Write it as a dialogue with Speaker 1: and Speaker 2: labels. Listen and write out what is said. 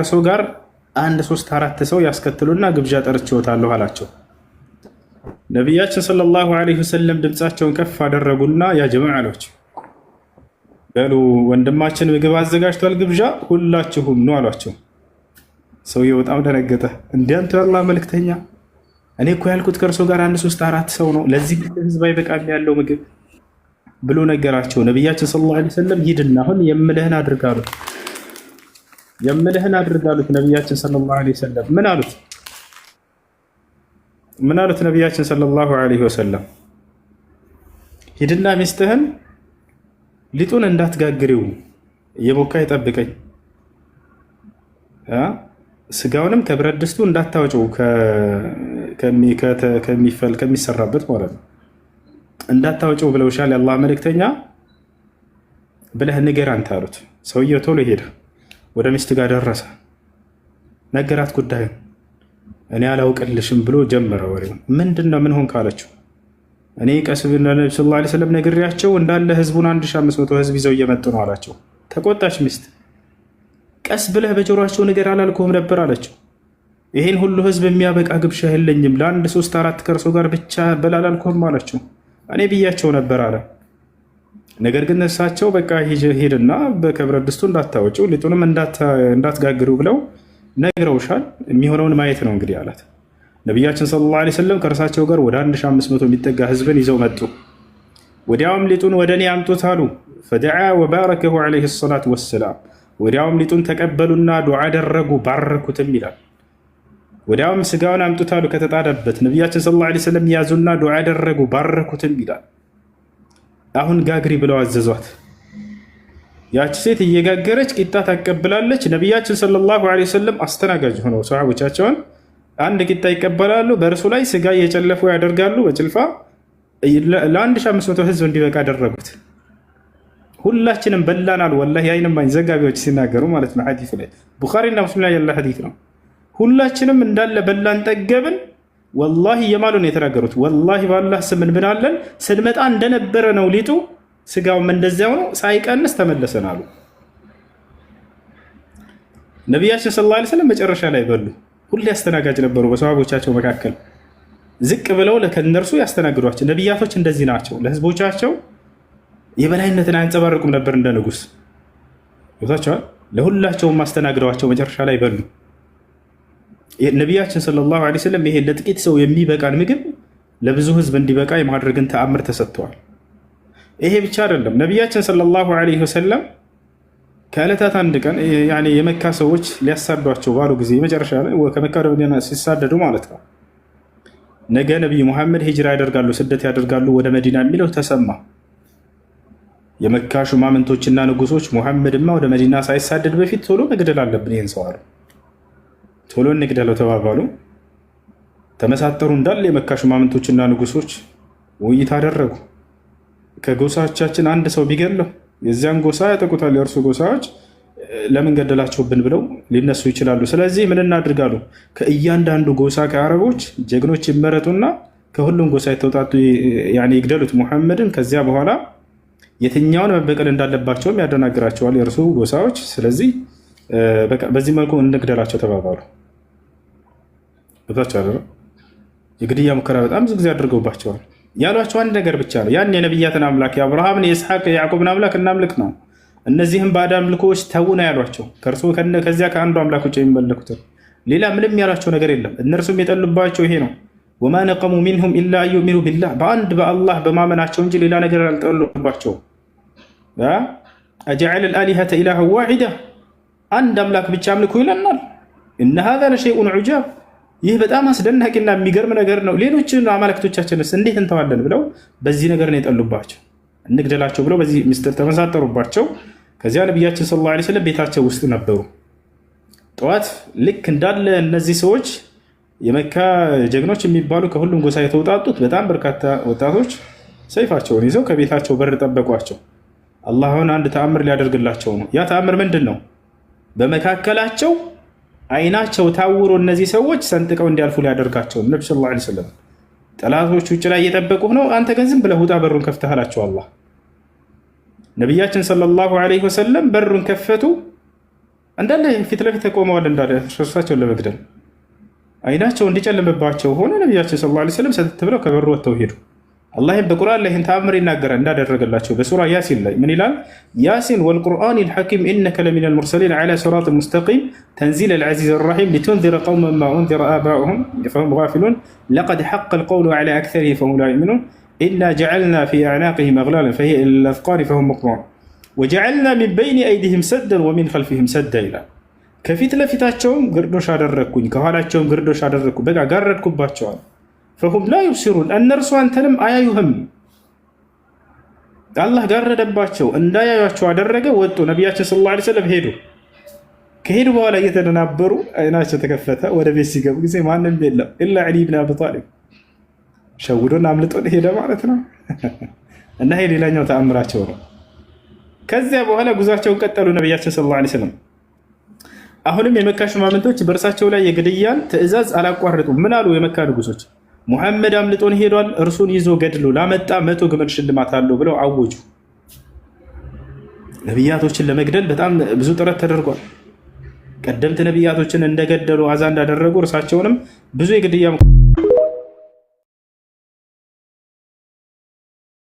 Speaker 1: ሰው ጋር አንድ 3-4 ሰው ያስከትሉና ግብዣ ጠርቼዎታለሁ አላቸው። ነቢያችን ሰለላሁ ዐለይሂ ወሰለም ድምፃቸውን ከፍ አደረጉና ያ ጀማዓ አሏቸው፣ በሉ ወንድማችን ምግብ አዘጋጅቷል፣ ግብዣ ሁላችሁም ነው አሏቸው። ሰውየው በጣም ደነገጠ። እንዲያንተ ያላህ መልክተኛ፣ እኔ እኮ ያልኩት ከእርሶ ጋር አንድ 3-4 ሰው ነው፣ ለዚህ ህዝብ አይበቃም ያለው ምግብ ብሎ ነገራቸው። ነቢያችን ሰለላሁ ዐለይሂ ወሰለም ሂድና አሁን የምልህን አድርግ አሉት። የምልህን አድርግ አሉት። ነቢያችን ሰለላሁ ዐለይሂ ወሰለም ምን አሉት? ምን አሉት ነቢያችን ሰለላሁ ዐለይሂ ወሰለም? ሂድና ሚስትህን ሊጡን እንዳትጋግሪው እየቦካ ይጠብቀኝ፣ ስጋውንም ከብረት ድስቱ እንዳታወጪው ከሚሰራበት ማለት ነው እንዳታወጪው ብለውሻል የአላህ መልእክተኛ ብለህ ንገር አንተ አሉት። ሰውየው ቶሎ ሄደ፣ ወደ ሚስት ጋር ደረሰ፣ ነገራት ጉዳዩን። እኔ አላውቅልሽም ብሎ ጀመረ ወሬውን። ምንድነው ምን ሆንክ አለችው። እኔ ቀስ ብሎ ነብዩ ሰለላሁ ዐለይሂ ወሰለም ነግሬያቸው እንዳለ ህዝቡን 1500 ህዝብ ይዘው እየመጡ ነው አላቸው። ተቆጣች ሚስት። ቀስ ብለህ በጆሮአቸው ነገር አላልኩም ነበር አለችው። ይሄን ሁሉ ህዝብ የሚያበቃ ግብዣ የለኝም፣ ለአንድ 3-4 ከእርሶ ጋር ብቻ በላላልኩም አለችው። እኔ ብያቸው ነበር አለ። ነገር ግን እሳቸው በቃ ሂድና በከብረት ድስቱ እንዳታወጪው ሊጡንም እንዳትጋግሩ ብለው ነግረውሻል፣ የሚሆነውን ማየት ነው እንግዲህ አላት። ነቢያችን ሰለላሁ ዐለይሂ ወሰለም ከእርሳቸው ጋር ወደ 1500 የሚጠጋ ህዝብን ይዘው መጡ። ወዲያውም ሊጡን ወደ እኔ አምጡት አሉ። ፈደዓ ወባረከሁ ዐለይሂ ሰላቱ ወሰላም። ወዲያውም ሊጡን ተቀበሉና ዱዓ አደረጉ፣ ባረኩትም ይላል። ወዲያውም ስጋውን አምጡት አሉ ከተጣደበት። ነቢያችን ሰለላሁ ዐለይሂ ወሰለም ያዙና ዱዓ አደረጉ፣ ባረኩትም ይላል። አሁን ጋግሪ ብለው አዘዟት። ያቺ ሴት እየጋገረች ቂጣ ታቀብላለች። ነቢያችን ሰለላሁ ዐለይሂ ወሰለም አስተናጋጅ ሆነው ሰሃቦቻቸውን አንድ ቂጣ ይቀበላሉ፣ በእርሱ ላይ ስጋ እየጨለፉ ያደርጋሉ በጭልፋ። ለ1500 ህዝብ እንዲበቃ አደረጉት። ሁላችንም በላናል። ወላሂ የዓይን እማኝ ዘጋቢዎች ሲናገሩ ማለት ነው። ሐዲስ ላይ ቡኻሪና ሙስሊም ላይ ያለ ሐዲስ ነው። ሁላችንም እንዳለ በላን ጠገብን። ወላሂ እየማሉ ነው የተናገሩት። ወላሂ በአላህ ስም እንብናለን፣ ስንመጣ እንደነበረ ነው ሊጡ፣ ስጋውም እንደዚያው ነው፣ ሳይቀንስ ተመለሰን አሉ። ነቢያችን ሰለላሁ ዐለይሂ ወሰለም መጨረሻ ላይ በሉ። ሁሌ አስተናጋጅ ነበሩ በሰሃቦቻቸው መካከል። ዝቅ ብለው ከእነርሱ ያስተናግዷቸው። ነቢያቶች እንደዚህ ናቸው። ለህዝቦቻቸው የበላይነትን አያንጸባርቁም ነበር እንደ ንጉስ። ቦታቸዋል ለሁላቸውም አስተናግደዋቸው መጨረሻ ላይ በሉ። ነቢያችን ሰለላሁ ዐለይሂ ወሰለም ይሄ ለጥቂት ሰው የሚበቃን ምግብ ለብዙ ህዝብ እንዲበቃ የማድረግን ተአምር ተሰጥተዋል። ይሄ ብቻ አይደለም። ነቢያችን ሰለላሁ ዐለይሂ ወሰለም ከዕለታት አንድ ቀን የመካ ሰዎች ሊያሳዷቸው ባሉ ጊዜ መጨረሻ ላይ ከመካ ወደ መዲና ሲሳደዱ ማለት ነው፣ ነገ ነቢይ ሙሐመድ ሂጅራ ያደርጋሉ፣ ስደት ያደርጋሉ ወደ መዲና የሚለው ተሰማ። የመካ ሹማምንቶችና ንጉሶች ሙሐመድማ ወደ መዲና ሳይሳደድ በፊት ቶሎ መግደል አለብን ይህን ሰው አሉ። ቶሎ እንግደለው ተባባሉ። ተመሳጠሩ። እንዳለ የመካ ሹማምንቶችና ንጉሶች ውይይት አደረጉ። ከጎሳዎቻችን አንድ ሰው ቢገለው የዚያን ጎሳ ያጠቁታል፣ የእርሱ ጎሳዎች ለምን ገደላቸውብን ብለው ሊነሱ ይችላሉ። ስለዚህ ምን እናድርጋሉ? ከእያንዳንዱ ጎሳ ከአረቦች ጀግኖች ይመረጡና ከሁሉም ጎሳ የተውጣጡ ይግደሉት ሙሐመድን። ከዚያ በኋላ የትኛውን መበቀል እንዳለባቸውም ያደናግራቸዋል የእርሱ ጎሳዎች። ስለዚህ በዚህ መልኩ እንግደላቸው ተባባሉ። የግድያ ሙከራ በጣም ብዙ ጊዜ አድርገውባቸዋል። ያሏቸው አንድ ነገር ብቻ ነው። ያን የነቢያትን አምላክ የአብርሃምን፣ የኢስሐቅ፣ የያዕቆብን አምላክ እናምልክ ነው። እነዚህም ባዕድ አምልኮዎች ተዉ ነው ያሏቸው። ከዚያ ከአንዱ አምላክ ውጭ የሚመለኩትን ሌላ ምንም ያሏቸው ነገር የለም። እነርሱም የጠሉባቸው ይሄ ነው። ወማ ነቀሙ ሚንሁም ኢላ አን ዩእሚኑ ቢላህ፣ በአንድ በአላህ በማመናቸው እንጂ ሌላ ነገር አልጠሉባቸው። አጀዐለ አልአሊሀተ ኢላሀን ዋሒዳ፣ አንድ አምላክ ብቻ አምልኩ ይለናል። እነ ሃዛ ለሸይኡን ዑጃብ፣ ይህ በጣም አስደናቂና የሚገርም ነገር ነው። ሌሎችን አማልክቶቻችንስ እንዴት እንተዋለን ብለው በዚህ ነገር ነው የጠሉባቸው። እንግደላቸው ብለው በዚህ ምስጢር ተመሳጠሩባቸው። ከዚያ ነቢያችን ሰለላሁ ዐለይሂ ወሰለም ቤታቸው ውስጥ ነበሩ። ጠዋት ልክ እንዳለ እነዚህ ሰዎች የመካ ጀግኖች የሚባሉ ከሁሉም ጎሳ የተውጣጡት በጣም በርካታ ወጣቶች ሰይፋቸውን ይዘው ከቤታቸው በር ጠበቋቸው። አላህን አንድ ተአምር ሊያደርግላቸው ነው። ያ ተአምር ምንድን ነው? በመካከላቸው አይናቸው ታውሮ እነዚህ ሰዎች ሰንጥቀው እንዲያልፉ ሊያደርጋቸው። ነብዩ ሰለላሁ ዐለይሂ ወሰለም ጠላቶች ውጭ ላይ እየጠበቁ ነው፣ አንተ ግን ዝም ብለህ ውጣ በሩን ከፍተህ አላቸው አላህ። ነቢያችን ሰለላሁ ዐለይሂ ወሰለም በሩን ከፈቱ። እንዳለ ፊት ለፊት ተቆመዋል እንዳለ እርሳቸውን ለመግደል አይናቸው እንዲጨልምባቸው ሆነ። ነቢያችን ሰለላሁ ዐለይሂ ወሰለም ሰተት ብለው ከበሩ ወጥተው ሄዱ። አላህም በቁርአን ላይ ይህን ተአምር ይናገራል እንዳደረገላቸው በሱራ ያሲን ላይ ምን ይላል? ያሲን ወልቁርአኒል ሐኪም ኢነከ ለሚነል ሙርሰሊን ዐላ ሲራጢን ሙስተቂም ተንዚለል ዐዚዚር ረሒም ሊቱንዚረ ቀውመን ማ ኡንዚረ አባኡሁም ፈሁም ጋፊሉን ለቀድ ሐቀል ቀውሉ ዐላ አክሰሪሂም ፈሁም ላ ዩእሚኑን ኢና ጀዐልና ፊ አዕናቂሂም አግላለን ፈሂየ ኢለል አዝቃኒ ፈሁም ሙቅመሑን ወጀዐልና ሚን በይኒ አይዲሂም ሰደን ወሚን ኸልፊሂም ሰዳ ይላል። ከፊት ለፊታቸውም ግርዶሽ አደረግኩኝ፣ ከኋላቸውም ግርዶሽ አደረግኩ፣ በቃ ጋረድኩባቸዋል። ፈሁም ላ ዩብሲሩን እነርሱ አንተንም አያዩህም። አላህ ጋረደባቸው፣ እንዳያዩቸው አደረገ። ወጡ። ነቢያችን ሰለላሁ ዐለይሂ ወሰለም ሄዱ። ከሄዱ በኋላ እየተደናበሩ አይናቸው ተከፈተ። ወደ ቤት ሲገቡ ጊዜ ማንም የለም ኢላ ዐሊ ብን አቢ ጣሊብ ሸውዶን አምልጦን ሄደ ማለት ነው። እና ይሄ ሌላኛው ተአምራቸው ነው። ከዚያ በኋላ ጉዟቸውን ቀጠሉ። ነቢያችን ሰለላሁ ዐለይሂ ወሰለም አሁንም የመካ ሽማምንቶች በእርሳቸው ላይ የግድያን ትዕዛዝ አላቋረጡም። ምን አሉ? የመካ ንጉሶች ሙሐመድ አምልጦን ሄዷል፣ እርሱን ይዞ ገድሉ ላመጣ 100 ግመል ሽልማት አለው ብለው አወጁ። ነቢያቶችን ለመግደል በጣም ብዙ ጥረት ተደርጓል። ቀደምት ነቢያቶችን እንደገደሉ አዛ እንዳደረጉ እርሳቸውንም ብዙ የግድያ